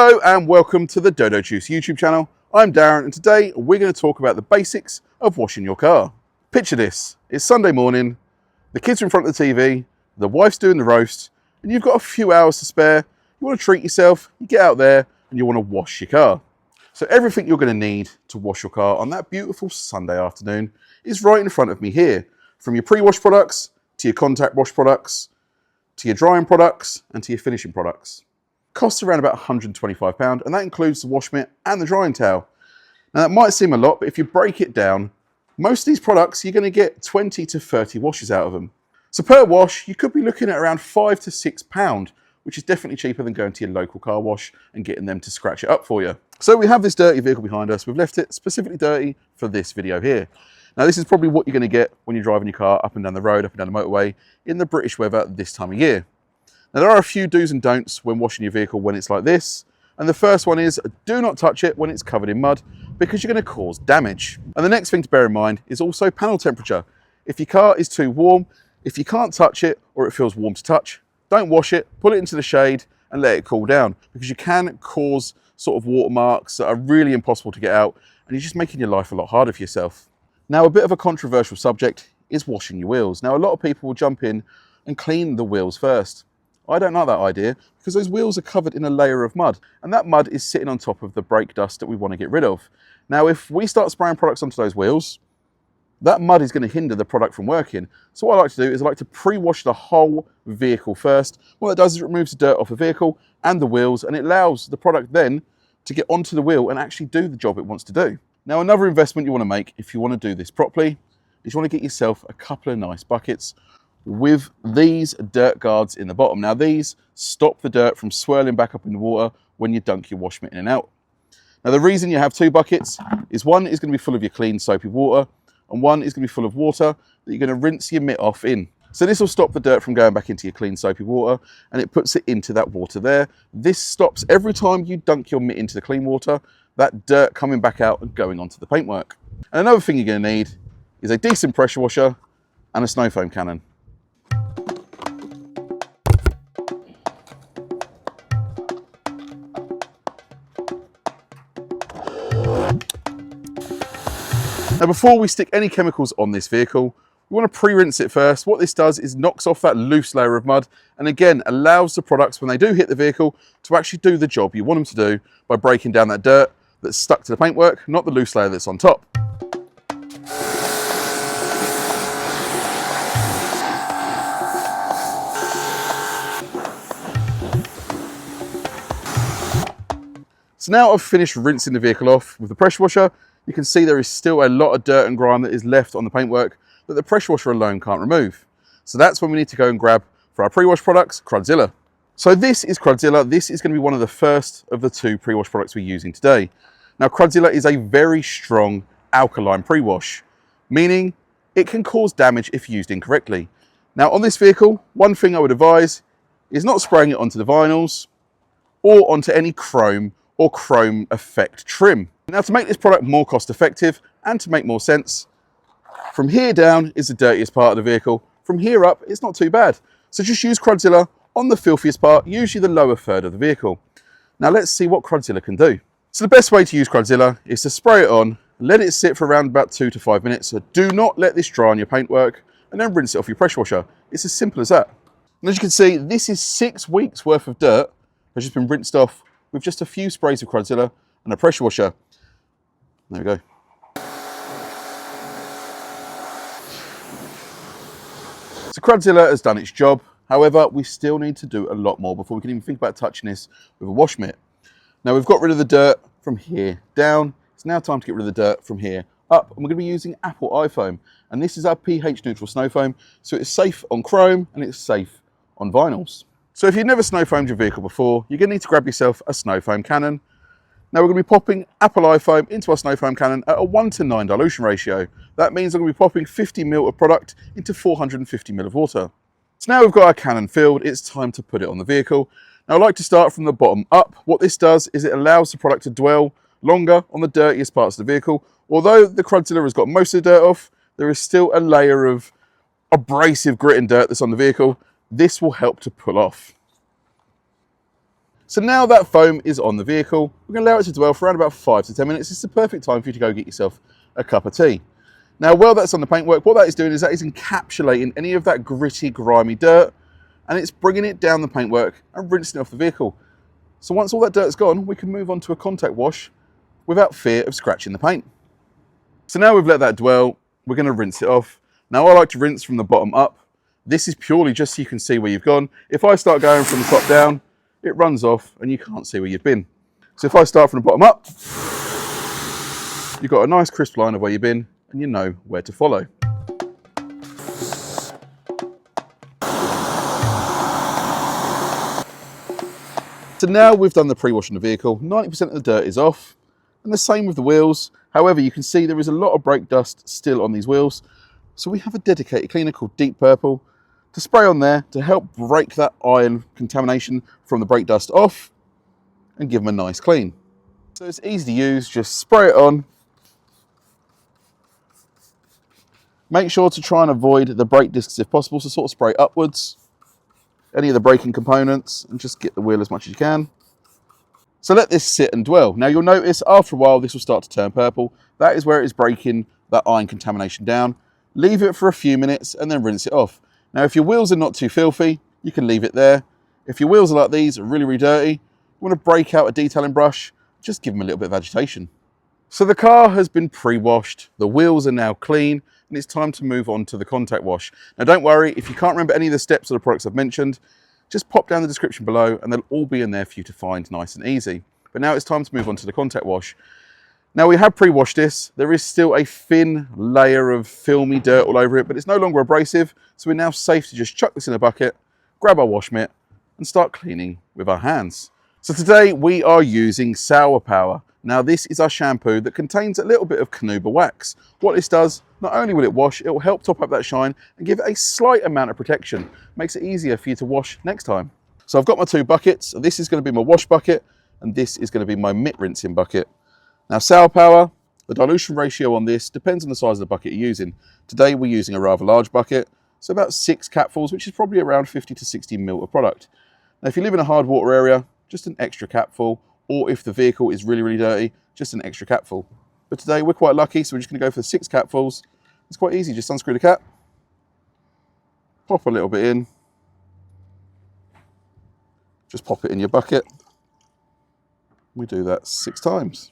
Hello and welcome to the Dodo Juice YouTube channel. I'm Darren and today we're going to talk about the basics of washing your car. Picture this, it's Sunday morning, the kids are in front of the TV, the wife's doing the roast, and you've got a few hours to spare. You want to treat yourself, you get out there and you want to wash your car. So everything you're going to need to wash your car on that beautiful Sunday afternoon is right in front of me here. From your pre-wash products, to your contact wash products, to your drying products, and to your finishing products. Costs around about £125, and that includes the wash mitt and the drying towel. Now that might seem a lot, but if you break it down, most of these products you're going to get 20 to 30 washes out of them. So per wash, you could be looking at around £5 to £6, which is definitely cheaper than going to your local car wash and getting them to scratch it up for you. So we have this dirty vehicle behind us. We've left it specifically dirty for this video here. Now this is probably what you're going to get when you're driving your car up and down the road, up and down the motorway in the British weather this time of year. Now there are a few do's and don'ts when washing your vehicle when it's like this. And the first one is do not touch it when it's covered in mud because you're going to cause damage. And the next thing to bear in mind is also panel temperature. If your car is too warm, if you can't touch it or it feels warm to touch, don't wash it, pull it into the shade and let it cool down because you can cause sort of watermarks that are really impossible to get out and you're just making your life a lot harder for yourself. Now a bit of a controversial subject is washing your wheels. Now a lot of people will jump in and clean the wheels first. I don't like that idea because those wheels are covered in a layer of mud and that mud is sitting on top of the brake dust that we want to get rid of. Now if we start spraying products onto those wheels, that mud is going to hinder the product from working. So what I like to do is I like to pre-wash the whole vehicle first. What that does is it removes the dirt off the vehicle and the wheels and it allows the product then to get onto the wheel and actually do the job it wants to do. Now another investment you want to make if you want to do this properly is you want to get yourself a couple of nice buckets with these dirt guards in the bottom. Now these stop the dirt from swirling back up in the water when you dunk your wash mitt in and out. Now the reason you have two buckets is one is going to be full of your clean soapy water and one is going to be full of water that you're going to rinse your mitt off in. So this will stop the dirt from going back into your clean soapy water and it puts it into that water there. This stops every time you dunk your mitt into the clean water, that dirt coming back out and going onto the paintwork. And another thing you're going to need is a decent pressure washer and a snow foam cannon. Now before we stick any chemicals on this vehicle, we want to pre-rinse it first. What this does is knocks off that loose layer of mud and again allows the products when they do hit the vehicle to actually do the job you want them to do by breaking down that dirt that's stuck to the paintwork, not the loose layer that's on top. So now I've finished rinsing the vehicle off with the pressure washer. You can see there is still a lot of dirt and grime that is left on the paintwork that the pressure washer alone can't remove. So that's when we need to go and grab for our pre-wash products, Crudzilla. So this is Crudzilla. This is going to be one of the first of the two pre-wash products we're using today. Now Crudzilla is a very strong alkaline pre-wash, meaning it can cause damage if used incorrectly. Now on this vehicle, one thing I would advise is not spraying it onto the vinyls or onto any chrome or chrome effect trim. Now to make this product more cost effective and to make more sense, from here down is the dirtiest part of the vehicle. From here up, it's not too bad. So just use Crudzilla on the filthiest part, usually the lower third of the vehicle. Now let's see what Crudzilla can do. So the best way to use Crudzilla is to spray it on, let it sit for around about 2 to 5 minutes. So do not let this dry on your paintwork and then rinse it off your pressure washer. It's as simple as that. And as you can see, this is 6 weeks worth of dirt has just been rinsed off with just a few sprays of Crudzilla and a pressure washer. There we go. So Crudzilla has done its job. However, we still need to do a lot more before we can even think about touching this with a wash mitt. Now we've got rid of the dirt from here down. It's now time to get rid of the dirt from here up. And we're going to be using Apple iFoam. And this is our pH neutral snow foam. So it's safe on chrome and it's safe on vinyls. So if you've never snow foamed your vehicle before, you're going to need to grab yourself a snow foam cannon. Now we're going to be popping Apple iFoam into our snow foam cannon at a 1:9 dilution ratio. That means I'm going to be popping 50 ml of product into 450 ml of water. So now we've got our cannon filled, it's time to put it on the vehicle. Now I like to start from the bottom up. What this does is it allows the product to dwell longer on the dirtiest parts of the vehicle. Although the Crudzilla has got most of the dirt off, there is still a layer of abrasive grit and dirt that's on the vehicle. This will help to pull off. So now that foam is on the vehicle, we're going to allow it to dwell for around about 5 to 10 minutes. It's the perfect time for you to go get yourself a cup of tea. Now, while that's on the paintwork, what that is doing is that is encapsulating any of that gritty, grimy dirt, and it's bringing it down the paintwork and rinsing it off the vehicle. So once all that dirt's gone, we can move on to a contact wash without fear of scratching the paint. So now we've let that dwell, we're going to rinse it off. Now I like to rinse from the bottom up. This is purely just so you can see where you've gone. If I start going from the top down, it runs off and you can't see where you've been. So if I start from the bottom up, you've got a nice crisp line of where you've been and you know where to follow. So now we've done the pre-wash on the vehicle, 90% of the dirt is off, and the same with the wheels. However, you can see there is a lot of brake dust still on these wheels. So we have a dedicated cleaner called Deep Purple to spray on there to help break that iron contamination from the brake dust off and give them a nice clean. So it's easy to use, just spray it on. Make sure to try and avoid the brake discs if possible, so sort of spray upwards, any of the braking components, and just get the wheel as much as you can. So let this sit and dwell. Now you'll notice after a while this will start to turn purple. That is where it is breaking that iron contamination down. Leave it for a few minutes and then rinse it off. Now if your wheels are not too filthy, you can leave it there. If your wheels are like these, are really, really dirty, you want to break out a detailing brush, just give them a little bit of agitation. So the car has been pre-washed, the wheels are now clean, and it's time to move on to the contact wash. Now don't worry, if you can't remember any of the steps of the products I've mentioned, just pop down the description below and they'll all be in there for you to find nice and easy. But now it's time to move on to the contact wash. Now we have pre-washed this, there is still a thin layer of filmy dirt all over it, but it's no longer abrasive, so we're now safe to just chuck this in a bucket, grab our wash mitt and start cleaning with our hands. So today we are using Sour Power. Now this is our shampoo that contains a little bit of carnauba wax. What this does, not only will it wash, it will help top up that shine and give it a slight amount of protection. Makes it easier for you to wash next time. So I've got my 2 buckets. This is going to be my wash bucket and this is going to be my mitt rinsing bucket. Now Sour Power, the dilution ratio on this depends on the size of the bucket you're using. Today we're using a rather large bucket, so about 6 capfuls, which is probably around 50 to 60 ml of product. Now if you live in a hard water area, just an extra capful, or if the vehicle is really, really dirty, just an extra capful. But today we're quite lucky, so we're just going to go for the 6 capfuls. It's quite easy, just unscrew the cap, pop a little bit in, just pop it in your bucket. We do that 6 times.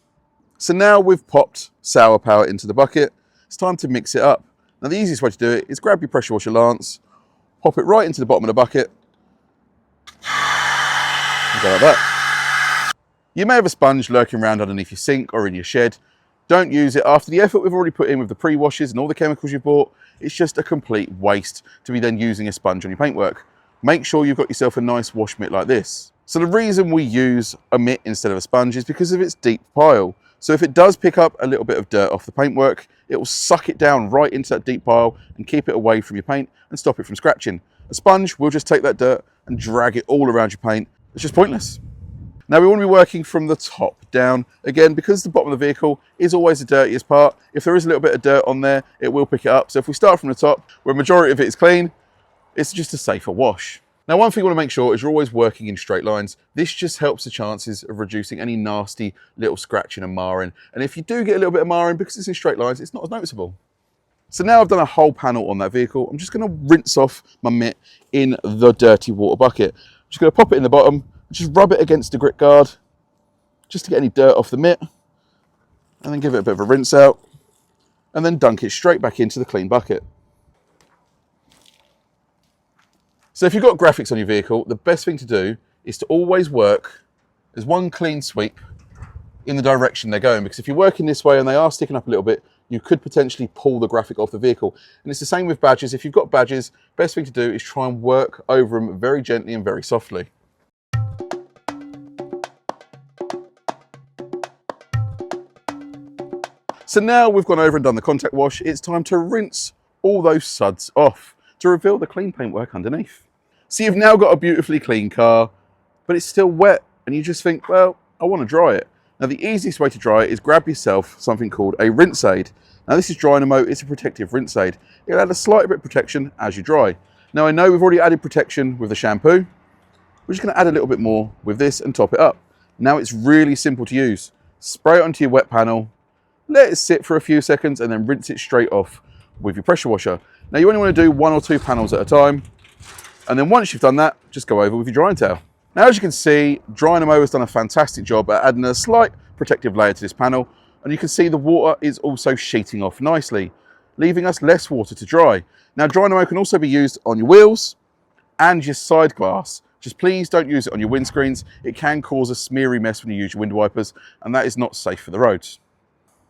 So now we've popped Sour Power into the bucket, it's time to mix it up. Now the easiest way to do it is grab your pressure washer lance, pop it right into the bottom of the bucket, and go like that. You may have a sponge lurking around underneath your sink or in your shed. Don't use it. After the effort we've already put in with the pre-washes and all the chemicals you bought, it's just a complete waste to be then using a sponge on your paintwork. Make sure you've got yourself a nice wash mitt like this. So the reason we use a mitt instead of a sponge is because of its deep pile. So if it does pick up a little bit of dirt off the paintwork, it will suck it down right into that deep pile and keep it away from your paint and stop it from scratching. A sponge will just take that dirt and drag it all around your paint. It's just pointless. Now we want to be working from the top down. Again, because the bottom of the vehicle is always the dirtiest part, if there is a little bit of dirt on there, it will pick it up. So if we start from the top, where a majority of it is clean, it's just a safer wash. Now one thing you want to make sure is you're always working in straight lines. This just helps the chances of reducing any nasty little scratching and marring. And if you do get a little bit of marring, because it's in straight lines, it's not as noticeable. So now I've done a whole panel on that vehicle, I'm just going to rinse off my mitt in the dirty water bucket. I'm just going to pop it in the bottom, just rub it against the grit guard, just to get any dirt off the mitt, and then give it a bit of a rinse out, and then dunk it straight back into the clean bucket. So if you've got graphics on your vehicle, the best thing to do is to always work as one clean sweep in the direction they're going, because if you're working this way and they are sticking up a little bit, you could potentially pull the graphic off the vehicle. And it's the same with badges. If you've got badges, best thing to do is try and work over them very gently and very softly. So now we've gone over and done the contact wash, it's time to rinse all those suds off to reveal the clean paintwork underneath. So you've now got a beautifully clean car, but it's still wet and you just think, well, I want to dry it. Now the easiest way to dry it is grab yourself something called a rinse aid. Now this is Dynamo, it's a protective rinse aid. It'll add a slight bit of protection as you dry. Now I know we've already added protection with the shampoo, We're just going to add a little bit more with this and top it up. Now it's really simple to use. Spray it onto your wet panel, let it sit for a few seconds, and then rinse it straight off with your pressure washer. Now you only want to do 1 or 2 panels at a time, and then once you've done that, just go over with your drying towel. Now as you can see, Dynamo has done a fantastic job at adding a slight protective layer to this panel, and you can see the water is also sheeting off nicely, leaving us less water to dry. Now Dynamo can also be used on your wheels and your side glass. Just please don't use it on your windscreens. It can cause a smeary mess when you use your wind wipers, and that is not safe for the roads.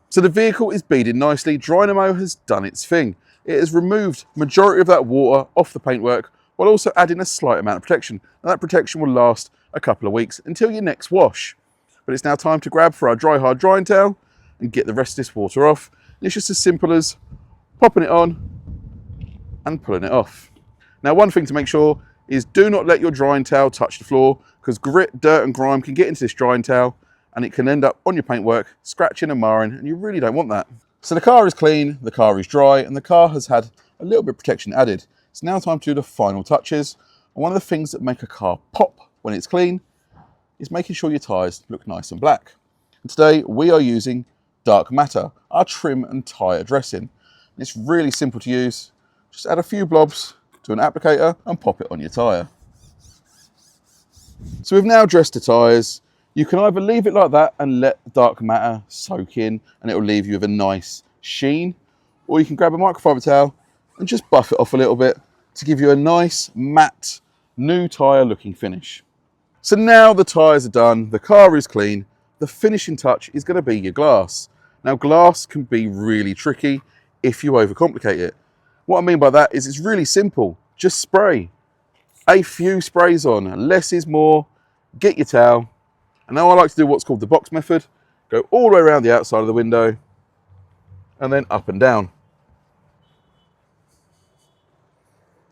So the vehicle is beaded nicely. Dynamo has done its thing. It has removed majority of that water off the paintwork while also adding a slight amount of protection. Now that protection will last a couple of weeks until your next wash. But it's now time to grab for our dry hard drying towel and get the rest of this water off. And it's just as simple as popping it on and pulling it off. Now one thing to make sure is do not let your drying towel touch the floor, because grit, dirt and grime can get into this drying towel and it can end up on your paintwork, scratching and marring, and you really don't want that. So the car is clean, the car is dry, and the car has had a little bit of protection added. It's now time to do the final touches. And one of the things that make a car pop when it's clean is making sure your tyres look nice and black. And today we are using Dark Matter, our trim and tyre dressing. And it's really simple to use. Just add a few blobs to an applicator and pop it on your tyre. So we've now dressed the tyres. You can either leave it like that and let Dark Matter soak in and it will leave you with a nice sheen, or you can grab a microfiber towel and just buff it off a little bit to give you a nice matte new tyre looking finish. So now the tyres are done, the car is clean, the finishing touch is going to be your glass. Now glass can be really tricky if you overcomplicate it. What I mean by that is it's really simple. Just spray. A few sprays on, less is more. Get your towel. And now I like to do what's called the box method. Go all the way around the outside of the window and then up and down.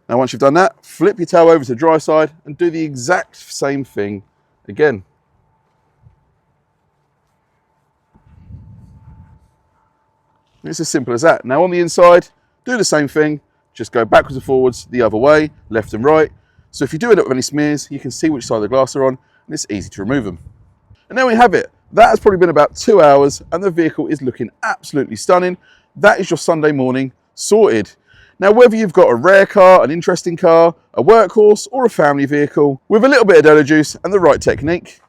Now once you've done that, flip your towel over to the dry side and do the exact same thing again. It's as simple as that. Now on the inside, do the same thing, just go backwards and forwards the other way, left and right. So if you do end up with any smears, you can see which side of the glass are on, and it's easy to remove them. And there we have it. That has probably been about 2 hours, and the vehicle is looking absolutely stunning. That is your Sunday morning sorted. Now, whether you've got a rare car, an interesting car, a workhorse, or a family vehicle, with a little bit of Dodo Juice and the right technique,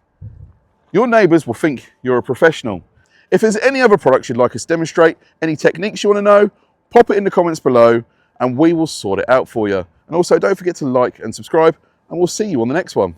your neighbours will think you're a professional. If there's any other products you'd like us to demonstrate, any techniques you want to know, pop it in the comments below and we will sort it out for you. And also don't forget to like and subscribe, and we'll see you on the next one.